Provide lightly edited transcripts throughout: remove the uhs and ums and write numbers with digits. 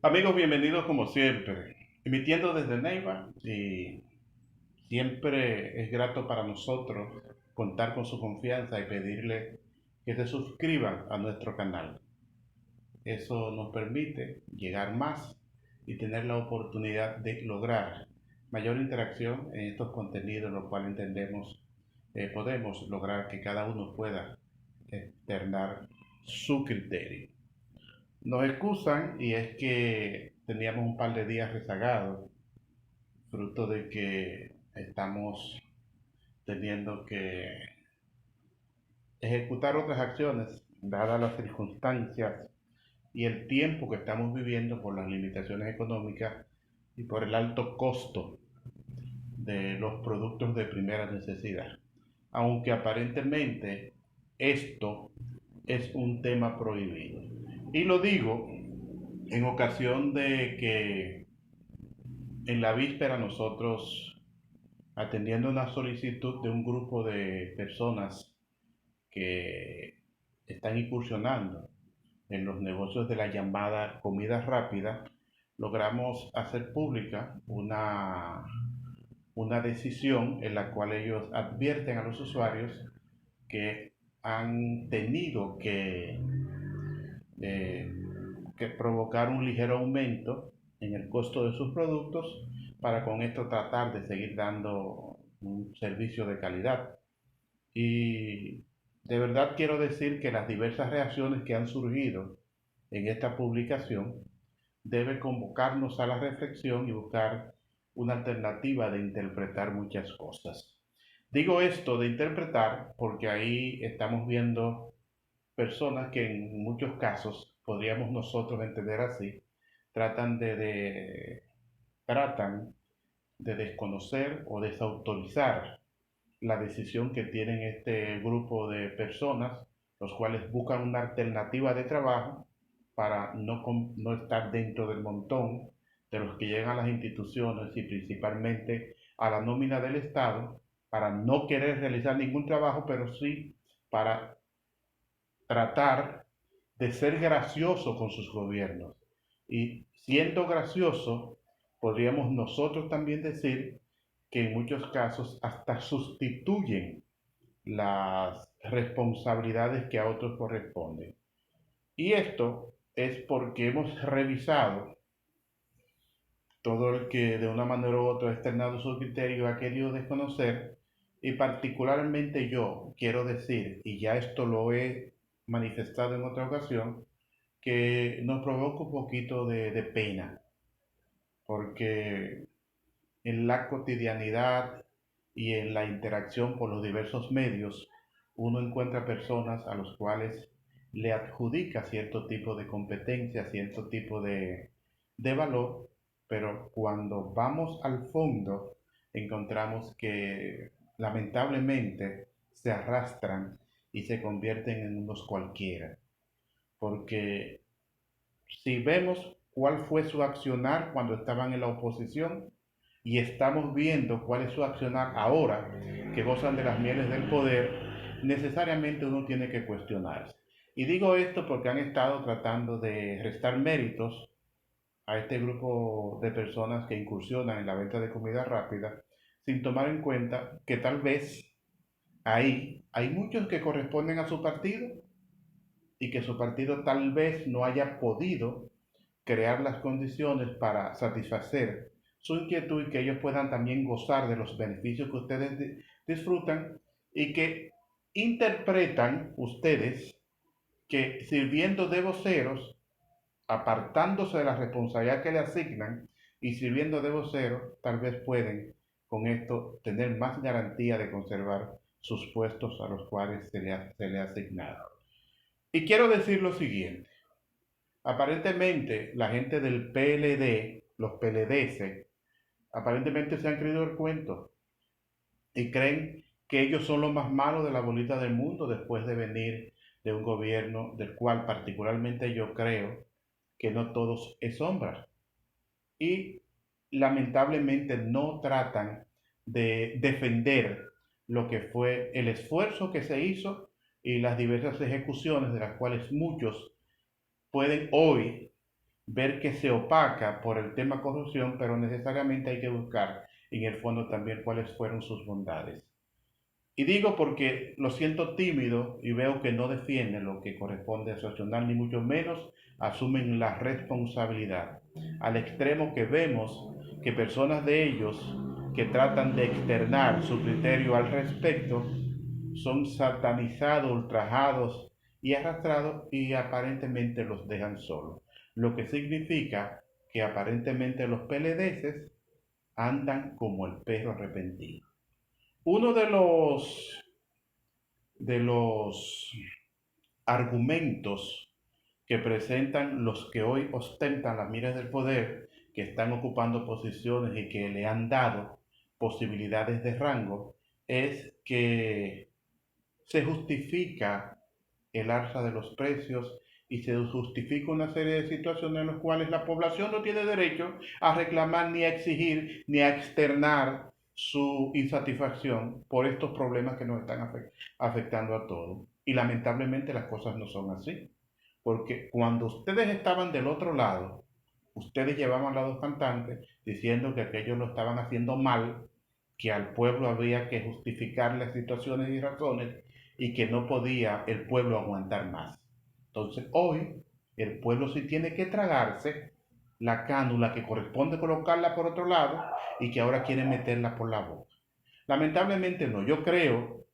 Amigos, bienvenidos como siempre, emitiendo desde Neiva y siempre es grato para nosotros contar con su confianza y pedirle que se suscriban a nuestro canal. Eso nos permite llegar más y tener la oportunidad de lograr mayor interacción en estos contenidos, lo cual entendemos podemos lograr que cada uno pueda externar su criterio. Nos excusan y es que teníamos un par de días rezagados, fruto de que estamos teniendo que ejecutar otras acciones, dadas las circunstancias y el tiempo que estamos viviendo por las limitaciones económicas y por el alto costo de los productos de primera necesidad. Aunque aparentemente esto es un tema prohibido. Y lo digo en ocasión de que en la víspera nosotros, atendiendo una solicitud de un grupo de personas que están incursionando en los negocios de la llamada comida rápida, logramos hacer pública una decisión en la cual ellos advierten a los usuarios que han tenido eh, que provocar un ligero aumento en el costo de sus productos para con esto tratar de seguir dando un servicio de calidad. Y de verdad quiero decir que las diversas reacciones que han surgido en esta publicación debe convocarnos a la reflexión y buscar una alternativa de interpretar muchas cosas. Digo esto de interpretar porque ahí estamos viendo personas que en muchos casos podríamos nosotros entender así, tratan tratan de desconocer o desautorizar la decisión que tienen este grupo de personas, los cuales buscan una alternativa de trabajo para no estar dentro del montón de los que llegan a las instituciones y principalmente a la nómina del Estado, para no querer realizar ningún trabajo, pero sí para tratar de ser gracioso con sus gobiernos. Y siendo gracioso, podríamos nosotros también decir que en muchos casos hasta sustituyen las responsabilidades que a otros corresponden. Y esto es porque hemos revisado todo el que de una manera u otra ha externado su criterio ha querido desconocer, y particularmente yo quiero decir, y ya esto lo he manifestado en otra ocasión, que nos provoca un poquito de pena, porque en la cotidianidad y en la interacción por los diversos medios, uno encuentra personas a los cuales le adjudica cierto tipo de competencia, cierto tipo de valor, pero cuando vamos al fondo encontramos que lamentablemente se arrastran y se convierten en unos cualquiera. Porque si vemos cuál fue su accionar cuando estaban en la oposición y estamos viendo cuál es su accionar ahora que gozan de las mieles del poder, necesariamente uno tiene que cuestionarse. Y digo esto porque han estado tratando de restar méritos a este grupo de personas que incursionan en la venta de comida rápida, sin tomar en cuenta que tal vez ahí hay muchos que corresponden a su partido y que su partido tal vez no haya podido crear las condiciones para satisfacer su inquietud y que ellos puedan también gozar de los beneficios que ustedes disfrutan, y que interpretan ustedes que sirviendo de voceros, apartándose de la responsabilidad que le asignan y sirviendo de voceros, tal vez pueden con esto tener más garantía de conservar sus puestos a los cuales se le ha asignado. Y quiero decir lo siguiente. Aparentemente, la gente del PLD, los PLDS, aparentemente se han creído el cuento y creen que ellos son los más malos de la bolita del mundo después de venir de un gobierno del cual particularmente yo creo que no todos es sombra. Y lamentablemente no tratan de defender lo que fue el esfuerzo que se hizo y las diversas ejecuciones de las cuales muchos pueden hoy ver que se opaca por el tema corrupción, pero necesariamente hay que buscar en el fondo también cuáles fueron sus bondades. Y digo porque lo siento tímido y veo que no defienden lo que corresponde a su accionar, ni mucho menos asumen la responsabilidad. Al extremo que vemos que personas de ellos que tratan de externar su criterio al respecto son satanizados, ultrajados y arrastrados y aparentemente los dejan solos. Lo que significa que aparentemente los peledeses andan como el perro arrepentido. Uno de los argumentos que presentan los que hoy ostentan las miras del poder, que están ocupando posiciones y que le han dado posibilidades de rango, es que se justifica el alza de los precios y se justifica una serie de situaciones en las cuales la población no tiene derecho a reclamar ni a exigir ni a externar su insatisfacción por estos problemas que nos están afectando a todos. Y lamentablemente las cosas no son así. Porque cuando ustedes estaban del otro lado, ustedes llevaban a los cantantes diciendo que aquellos lo estaban haciendo mal, que al pueblo había que justificar las situaciones y razones y que no podía el pueblo aguantar más. Entonces hoy el pueblo sí tiene que tragarse la cánula que corresponde colocarla por otro lado y que ahora quieren meterla por la boca. Lamentablemente no, yo creo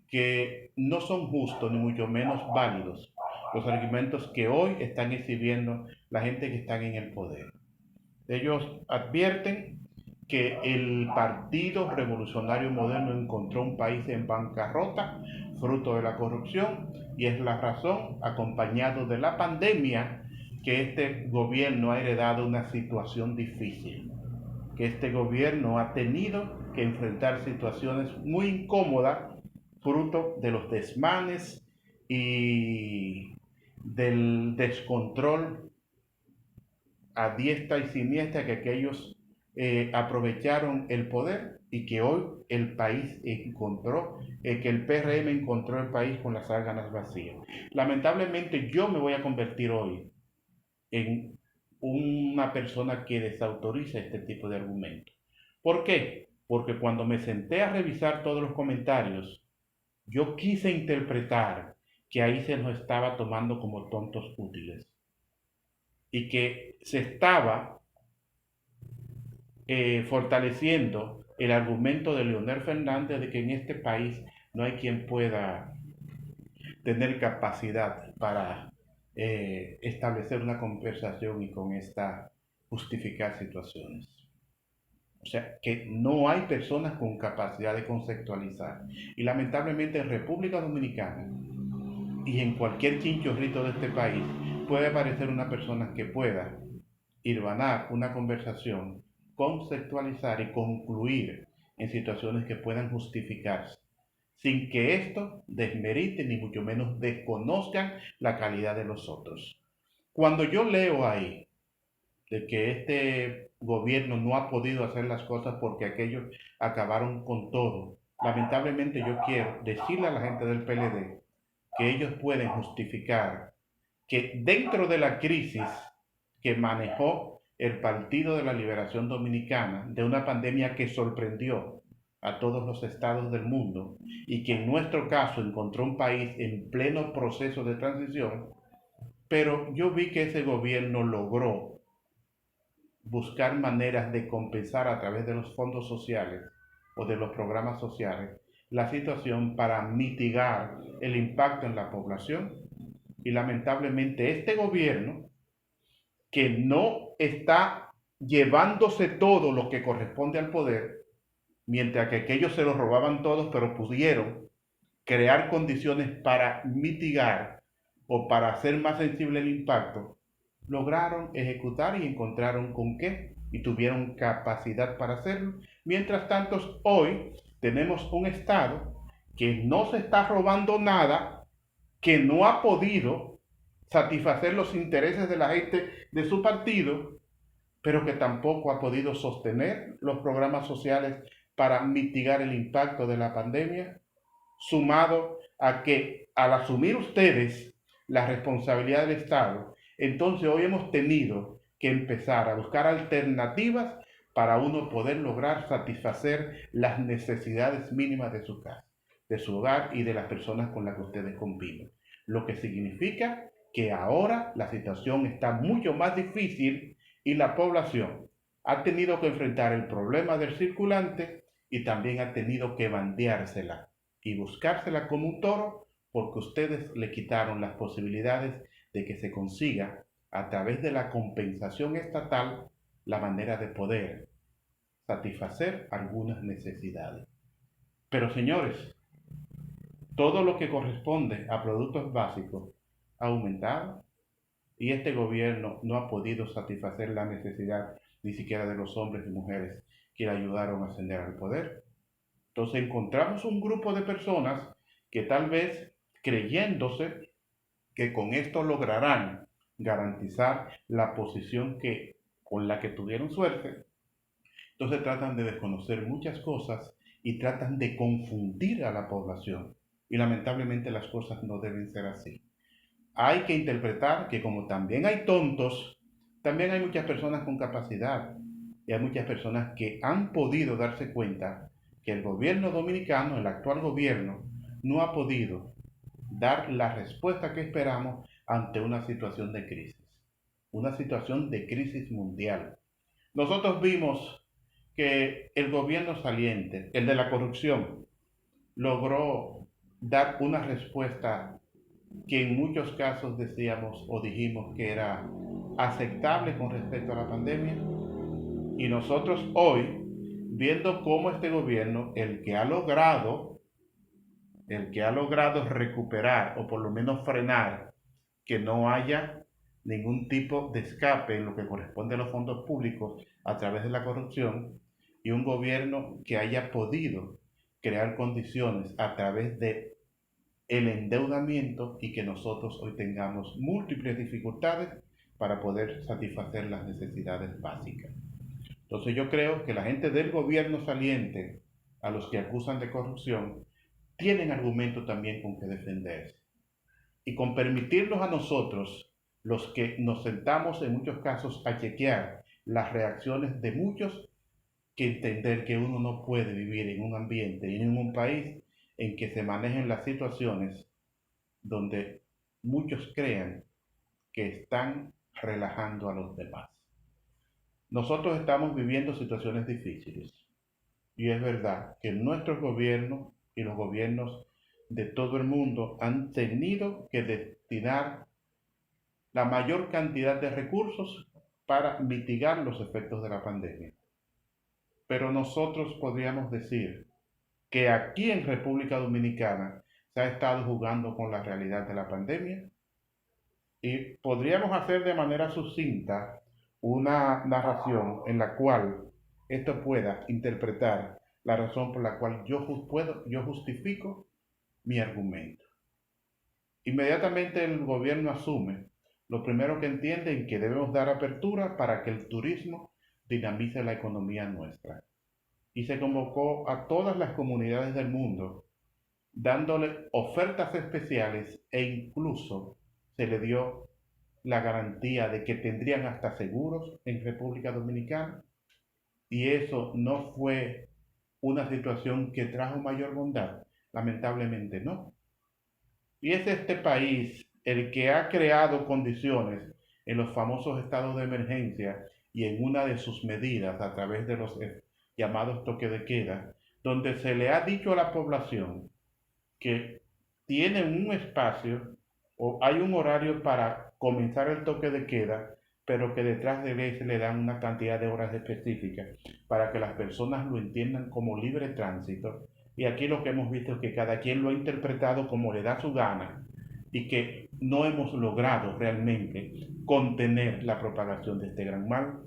que no son justos ni mucho menos válidos los argumentos que hoy están exhibiendo la gente que está en el poder. Ellos advierten que el Partido Revolucionario Moderno encontró un país en bancarrota, fruto de la corrupción, y es la razón, acompañado de la pandemia, que este gobierno ha heredado una situación difícil, que este gobierno ha tenido que enfrentar situaciones muy incómodas, fruto de los desmanes y del descontrol a diestra y siniestra que aquellos aprovecharon el poder y que hoy el país encontró, que el PRM encontró el país con las órganos vacías. Lamentablemente yo me voy a convertir hoy en una persona que desautoriza este tipo de argumentos. ¿Por qué? Porque cuando me senté a revisar todos los comentarios, yo quise interpretar que ahí se nos estaba tomando como tontos útiles y que se estaba fortaleciendo el argumento de Leonel Fernández de que en este país no hay quien pueda tener capacidad para establecer una conversación y con esta justificar situaciones. O sea, que no hay personas con capacidad de conceptualizar. Y lamentablemente en República Dominicana y en cualquier chinchorrito de este país puede aparecer una persona que pueda hirvanar una conversación, conceptualizar y concluir en situaciones que puedan justificarse, sin que esto desmerite ni mucho menos desconozcan la calidad de los otros. Cuando yo leo ahí de que este gobierno no ha podido hacer las cosas porque aquellos acabaron con todo, lamentablemente yo quiero decirle a la gente del PLD que ellos pueden justificar que dentro de la crisis que manejó el Partido de la Liberación Dominicana, de una pandemia que sorprendió a todos los estados del mundo y que en nuestro caso encontró un país en pleno proceso de transición, pero yo vi que ese gobierno logró buscar maneras de compensar a través de los fondos sociales o de los programas sociales la situación para mitigar el impacto en la población. Y lamentablemente este gobierno, que no está llevándose todo lo que corresponde al poder, mientras que aquellos se lo robaban todos, pero pudieron crear condiciones para mitigar o para hacer más sensible el impacto, lograron ejecutar y encontraron con qué y tuvieron capacidad para hacerlo. Mientras tanto, hoy tenemos un Estado que no se está robando nada, que no ha podido satisfacer los intereses de la gente de su partido, pero que tampoco ha podido sostener los programas sociales para mitigar el impacto de la pandemia, sumado a que al asumir ustedes la responsabilidad del Estado, Entonces hoy hemos tenido que empezar a buscar alternativas para uno poder lograr satisfacer las necesidades mínimas de su casa, de su hogar y de las personas con las que ustedes conviven. Lo que significa que ahora la situación está mucho más difícil y la población ha tenido que enfrentar el problema del circulante y también ha tenido que bandeársela y buscársela como un toro porque ustedes le quitaron las posibilidades de que se consiga a través de la compensación estatal la manera de poder satisfacer algunas necesidades. Pero señores, todo lo que corresponde a productos básicos ha aumentado y este gobierno no ha podido satisfacer la necesidad ni siquiera de los hombres y mujeres que le ayudaron a ascender al poder. Entonces encontramos un grupo de personas que tal vez creyéndose que con esto lograrán garantizar la posición con la que tuvieron suerte, entonces tratan de desconocer muchas cosas y tratan de confundir a la población. Y lamentablemente las cosas no deben ser así. Hay que interpretar que como también hay tontos, también hay muchas personas con capacidad y hay muchas personas que han podido darse cuenta que el gobierno dominicano, el actual gobierno, no ha podido dar la respuesta que esperamos ante una situación de crisis mundial. Nosotros vimos que el gobierno saliente, el de la corrupción, logró dar una respuesta que en muchos casos decíamos o dijimos que era aceptable con respecto a la pandemia. Y nosotros hoy, viendo cómo este gobierno, el que ha logrado recuperar o por lo menos frenar que no haya ningún tipo de escape en lo que corresponde a los fondos públicos a través de la corrupción, y un gobierno que haya podido crear condiciones a través de el endeudamiento y que nosotros hoy tengamos múltiples dificultades para poder satisfacer las necesidades básicas. Entonces yo creo que la gente del gobierno saliente, a los que acusan de corrupción, tienen argumento también con que defenderse. Y con permitirnos a nosotros, los que nos sentamos en muchos casos a chequear las reacciones de muchos, que entender que uno no puede vivir en un ambiente y en un país en que se manejen las situaciones donde muchos crean que están relajando a los demás. Nosotros estamos viviendo situaciones difíciles y es verdad que nuestros gobiernos y los gobiernos de todo el mundo han tenido que destinar la mayor cantidad de recursos para mitigar los efectos de la pandemia. Pero nosotros podríamos decir que aquí en República Dominicana se ha estado jugando con la realidad de la pandemia y podríamos hacer de manera sucinta una narración en la cual esto pueda interpretar la razón por la cual yo justifico mi argumento. Inmediatamente el gobierno asume, lo primero que entienden que debemos dar apertura para que el turismo dinamice la economía nuestra. Y se convocó a todas las comunidades del mundo, dándole ofertas especiales e incluso se le dio la garantía de que tendrían hasta seguros en República Dominicana. Y eso no fue una situación que trajo mayor bondad, lamentablemente no. Y es este país el que ha creado condiciones en los famosos estados de emergencia y en una de sus medidas a través de los llamados toques de queda, donde se le ha dicho a la población que tienen un espacio o hay un horario para comenzar el toque de queda, pero que detrás de él se le dan una cantidad de horas específicas para que las personas lo entiendan como libre tránsito. Y aquí lo que hemos visto es que cada quien lo ha interpretado como le da su gana y que no hemos logrado realmente contener la propagación de este gran mal.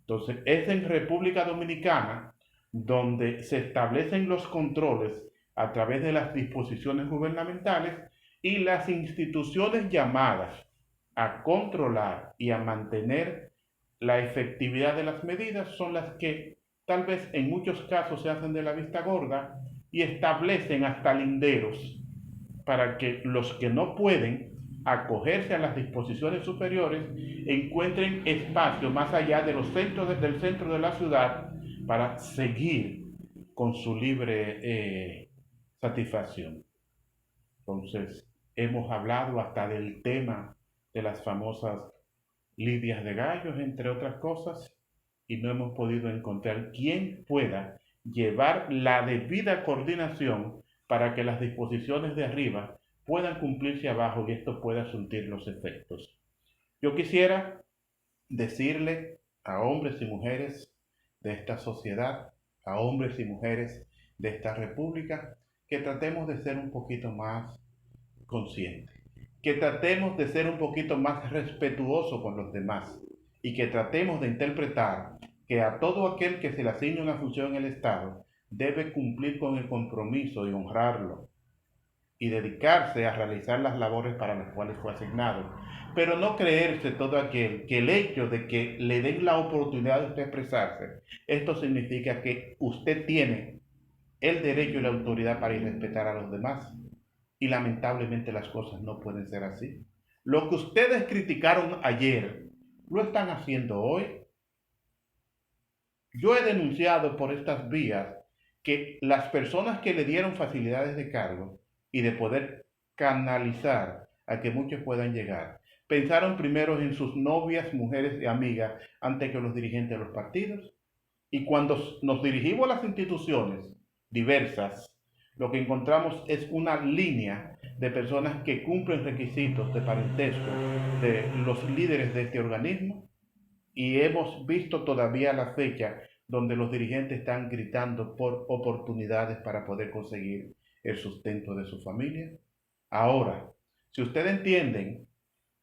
Entonces, es en República Dominicana donde se establecen los controles a través de las disposiciones gubernamentales y las instituciones llamadas a controlar y a mantener la efectividad de las medidas son las que tal vez en muchos casos se hacen de la vista gorda y establecen hasta linderos para que los que no pueden acogerse a las disposiciones superiores, encuentren espacio más allá de los centros del centro de la ciudad para seguir con su libre satisfacción. Entonces, hemos hablado hasta del tema de las famosas lidias de gallos, entre otras cosas, y no hemos podido encontrar quien pueda llevar la debida coordinación para que las disposiciones de arriba puedan cumplirse abajo y esto pueda surtir los efectos. Yo quisiera decirle a hombres y mujeres de esta sociedad, a hombres y mujeres de esta república, que tratemos de ser un poquito más conscientes, que tratemos de ser un poquito más respetuosos con los demás y que tratemos de interpretar que a todo aquel que se le asigne una función en el Estado debe cumplir con el compromiso y honrarlo y dedicarse a realizar las labores para las cuales fue asignado. Pero no creerse todo aquel que el hecho de que le den la oportunidad de usted expresarse, esto significa que usted tiene el derecho y la autoridad para irrespetar a los demás. Y lamentablemente las cosas no pueden ser así. Lo que ustedes criticaron ayer, lo están haciendo hoy. Yo he denunciado por estas vías que las personas que le dieron facilidades de cargo y de poder canalizar a que muchos puedan llegar, pensaron primero en sus novias, mujeres y amigas antes que los dirigentes de los partidos. Y cuando nos dirigimos a las instituciones diversas, lo que encontramos es una línea de personas que cumplen requisitos de parentesco de los líderes de este organismo y hemos visto todavía la fecha donde los dirigentes están gritando por oportunidades para poder conseguir el sustento de su familia. Ahora, si ustedes entienden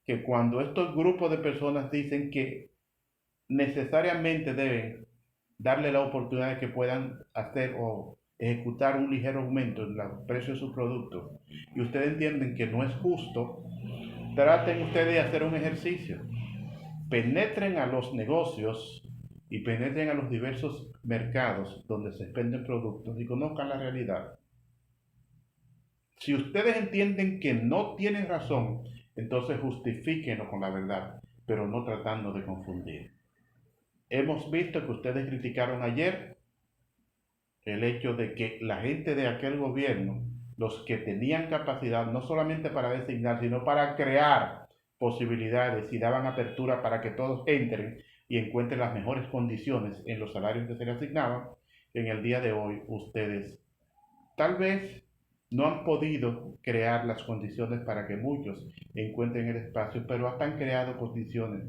que cuando estos grupos de personas dicen que necesariamente deben darle la oportunidad de que puedan hacer o ejecutar un ligero aumento en el precio de sus productos y ustedes entienden que no es justo, traten ustedes de hacer un ejercicio. Penetren a los negocios y penetren a los diversos mercados donde se venden productos y conozcan la realidad. Si ustedes entienden que no tienen razón, entonces justifíquenlo con la verdad, pero no tratando de confundir. Hemos visto que ustedes criticaron ayer el hecho de que la gente de aquel gobierno, los que tenían capacidad no solamente para designar, sino para crear posibilidades y daban apertura para que todos entren y encuentren las mejores condiciones en los salarios que se les asignaban, en el día de hoy ustedes tal vez no han podido crear las condiciones para que muchos encuentren el espacio, pero hasta han creado condiciones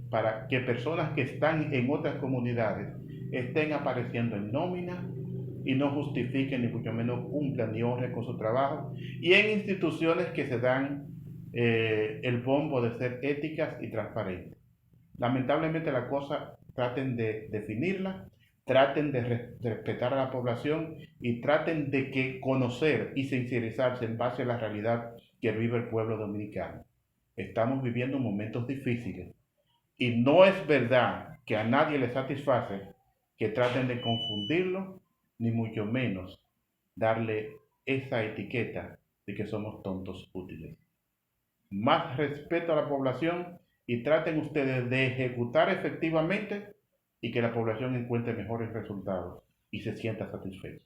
para que personas que están en otras comunidades estén apareciendo en nómina y no justifiquen ni mucho menos cumplan ni honren con su trabajo y en instituciones que se dan el bombo de ser éticas y transparentes. Lamentablemente la cosa traten de definirla, traten de respetar a la población y traten de que conocer y sensibilizarse en base a la realidad que vive el pueblo dominicano. Estamos viviendo momentos difíciles y no es verdad que a nadie le satisface que traten de confundirlo, ni mucho menos darle esa etiqueta de que somos tontos útiles. Más respeto a la población y traten ustedes de ejecutar efectivamente y que la población encuentre mejores resultados y se sienta satisfecha.